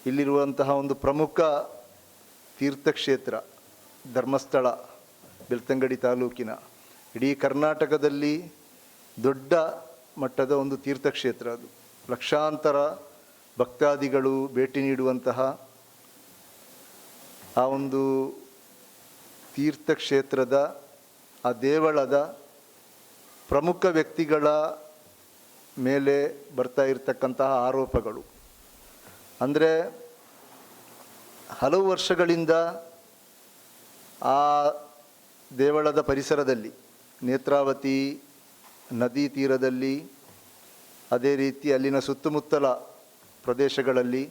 ಇಲ್ಲಿರುವಂತಹ ಒಂದು ಪ್ರಮುಖ ತೀರ್ಥಕ್ಷೇತ್ರ ಧರ್ಮಸ್ಥಳ, ಬೆಳ್ತಂಗಡಿ ತಾಲೂಕಿನ ಇಡೀ ಕರ್ನಾಟಕದಲ್ಲಿ ದೊಡ್ಡ ಮಟ್ಟದ ಒಂದು ತೀರ್ಥಕ್ಷೇತ್ರ. ಅದು ಲಕ್ಷಾಂತರ ಭಕ್ತಾದಿಗಳು ಭೇಟಿ ನೀಡುವಂತಹ ಆ ಒಂದು ತೀರ್ಥಕ್ಷೇತ್ರದ ಆ ದೇವಳದ ಪ್ರಮುಖ ವ್ಯಕ್ತಿಗಳ ಮೇಲೆ ಬರ್ತಾ ಇರತಕ್ಕಂತಹ ಆರೋಪಗಳು ಅಂದರೆ, ಹಲವು ವರ್ಷಗಳಿಂದ ಆ ದೇವಳದ ಪರಿಸರದಲ್ಲಿ, ನೇತ್ರಾವತಿ ನದಿ ತೀರದಲ್ಲಿ, ಅದೇ ರೀತಿ ಅಲ್ಲಿನ ಸುತ್ತಮುತ್ತಲ ಪ್ರದೇಶಗಳಲ್ಲಿ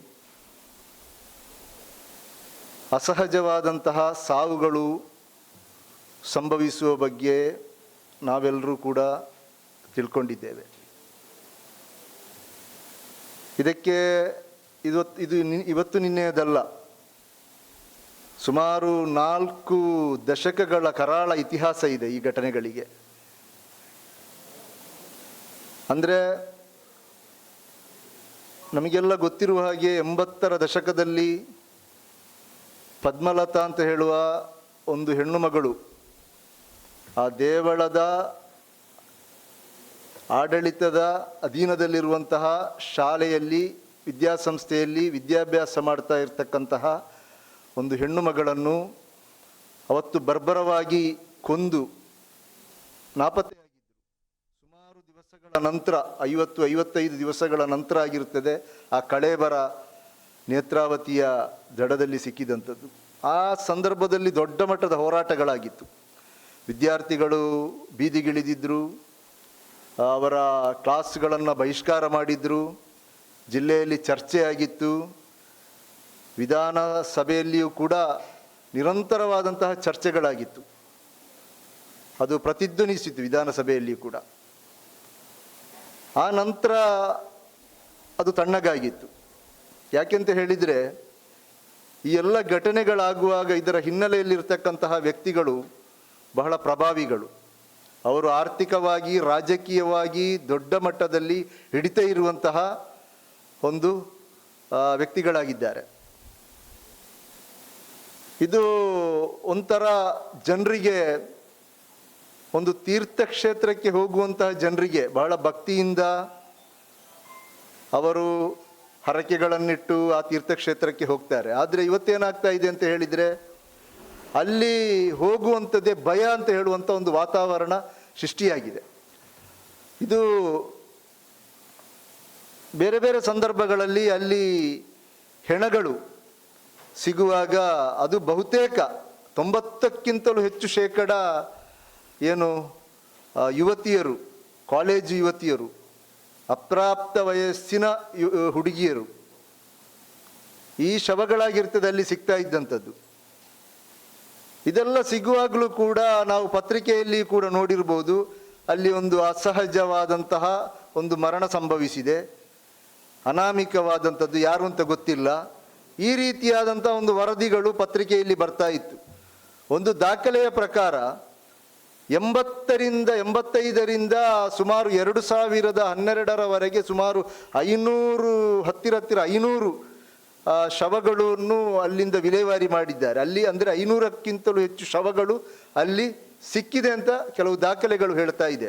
ಅಸಹಜವಾದಂತಹ ಸಾವುಗಳು ಸಂಭವಿಸುವ ಬಗ್ಗೆ ನಾವೆಲ್ಲರೂ ಕೂಡ ತಿಳ್ಕೊಂಡಿದ್ದೇವೆ. ಇದಕ್ಕೆ ಇವತ್ತು ನಿನ್ನೆಯದಲ್ಲ, ಸುಮಾರು 4 ದಶಕಗಳ ಕರಾಳ ಇತಿಹಾಸ ಇದೆ ಈ ಘಟನೆಗಳಿಗೆ. ಅಂದರೆ ನಮಗೆಲ್ಲ ಗೊತ್ತಿರುವ ಹಾಗೆ 80ರ ದಶಕದಲ್ಲಿ ಪದ್ಮಲತಾ ಅಂತ ಹೇಳುವ ಒಂದು ಹೆಣ್ಣು ಮಗಳು ಆ ದೇವಳದ ಆಡಳಿತದ ಅಧೀನದಲ್ಲಿರುವಂತಹ ಶಾಲೆಯಲ್ಲಿ, ವಿದ್ಯಾಸಂಸ್ಥೆಯಲ್ಲಿ ವಿದ್ಯಾಭ್ಯಾಸ ಮಾಡ್ತಾ ಇರತಕ್ಕಂತಹ ಒಂದು ಹೆಣ್ಣು ಮಗಳನ್ನು ಅವತ್ತು ಬರ್ಬರವಾಗಿ ಕೊಂದು ನಾಪತ್ತೆಯಾಗಿದ್ದರು. ಸುಮಾರು ದಿವಸಗಳ ನಂತರ, 50-55 ದಿವಸಗಳ ನಂತರ ಆಗಿರುತ್ತದೆ ಆ ಕಳೇಬರ ನೇತ್ರಾವತಿಯ ದಡದಲ್ಲಿ ಸಿಕ್ಕಿದಂಥದ್ದು. ಆ ಸಂದರ್ಭದಲ್ಲಿ ದೊಡ್ಡ ಮಟ್ಟದ ಹೋರಾಟಗಳಾಗಿತ್ತು. ವಿದ್ಯಾರ್ಥಿಗಳು ಬೀದಿಗಿಳಿದಿದ್ದರು, ಅವರ ಕ್ಲಾಸ್ಗಳನ್ನು ಬಹಿಷ್ಕಾರ ಮಾಡಿದರು, ಜಿಲ್ಲೆಯಲ್ಲಿ ಚರ್ಚೆ ಆಗಿತ್ತು, ವಿಧಾನಸಭೆಯಲ್ಲಿಯೂ ಕೂಡ ನಿರಂತರವಾದಂತಹ ಚರ್ಚೆಗಳಾಗಿತ್ತು. ಅದು ಪ್ರತಿಧ್ವನಿಸಿತು ವಿಧಾನಸಭೆಯಲ್ಲಿಯೂ ಕೂಡ. ಆ ನಂತರ ಅದು ತಣ್ಣಗಾಗಿತ್ತು. ಯಾಕೆಂತ ಹೇಳಿದರೆ, ಈ ಎಲ್ಲ ಘಟನೆಗಳಾಗುವಾಗ ಇದರ ಹಿನ್ನೆಲೆಯಲ್ಲಿರ್ತಕ್ಕಂತಹ ವ್ಯಕ್ತಿಗಳು ಬಹಳ ಪ್ರಭಾವಿಗಳು. ಅವರು ಆರ್ಥಿಕವಾಗಿ, ರಾಜಕೀಯವಾಗಿ ದೊಡ್ಡ ಮಟ್ಟದಲ್ಲಿ ಹಿಡಿತ ಇರುವಂತಹ ಒಂದು ವ್ಯಕ್ತಿಗಳಾಗಿದ್ದಾರೆ. ಇದು ಒಂಥರ ಜನರಿಗೆ, ಒಂದು ತೀರ್ಥಕ್ಷೇತ್ರಕ್ಕೆ ಹೋಗುವಂತಹ ಜನರಿಗೆ ಬಹಳ ಭಕ್ತಿಯಿಂದ ಅವರು ಹರಕೆಗಳನ್ನಿಟ್ಟು ಆ ತೀರ್ಥಕ್ಷೇತ್ರಕ್ಕೆ ಹೋಗ್ತಾರೆ. ಆದರೆ ಇವತ್ತೇನಾಗ್ತಾ ಇದೆ ಅಂತ ಹೇಳಿದರೆ, ಅಲ್ಲಿ ಹೋಗುವಂಥದ್ದೇ ಭಯ ಅಂತ ಹೇಳುವಂಥ ಒಂದು ವಾತಾವರಣ ಸೃಷ್ಟಿಯಾಗಿದೆ. ಇದು ಬೇರೆ ಬೇರೆ ಸಂದರ್ಭಗಳಲ್ಲಿ ಅಲ್ಲಿ ಹೆಣಗಳು ಸಿಗುವಾಗ ಅದು ಬಹುತೇಕ 90ಕ್ಕಿಂತಲೂ ಹೆಚ್ಚು ಶೇಕಡ ಏನು ಯುವತಿಯರು, ಕಾಲೇಜು ಯುವತಿಯರು, ಅಪ್ರಾಪ್ತ ವಯಸ್ಸಿನ ಹುಡುಗಿಯರು ಈ ಶವಗಳಾಗಿರ್ತದೆ ಅಲ್ಲಿ ಸಿಗ್ತಾ ಇದ್ದಂಥದ್ದು. ಇದೆಲ್ಲ ಸಿಗುವಾಗಲೂ ಕೂಡ ನಾವು ಪತ್ರಿಕೆಯಲ್ಲಿ ಕೂಡ ನೋಡಿರ್ಬೋದು, ಅಲ್ಲಿ ಒಂದು ಅಸಹಜವಾದಂತಹ ಒಂದು ಮರಣ ಸಂಭವಿಸಿದೆ, ಅನಾಮಿಕವಾದಂಥದ್ದು, ಯಾರು ಅಂತ ಗೊತ್ತಿಲ್ಲ, ಈ ರೀತಿಯಾದಂಥ ಒಂದು ವರದಿಗಳು ಪತ್ರಿಕೆಯಲ್ಲಿ ಬರ್ತಾ ಇತ್ತು. ಒಂದು ದಾಖಲೆಯ ಪ್ರಕಾರ 80-85ರಿಂದ ಸುಮಾರು 2012ರವರೆಗೆ ಸುಮಾರು 500, ಹತ್ತಿರ 500 ಶವಗಳನ್ನು ಅಲ್ಲಿಂದ ವಿಲೇವಾರಿ ಮಾಡಿದ್ದಾರೆ. ಅಲ್ಲಿ ಅಂದರೆ 500ಕ್ಕಿಂತಲೂ ಹೆಚ್ಚು ಶವಗಳು ಅಲ್ಲಿ ಸಿಕ್ಕಿದೆ ಅಂತ ಕೆಲವು ದಾಖಲೆಗಳು ಹೇಳ್ತಾ ಇದೆ.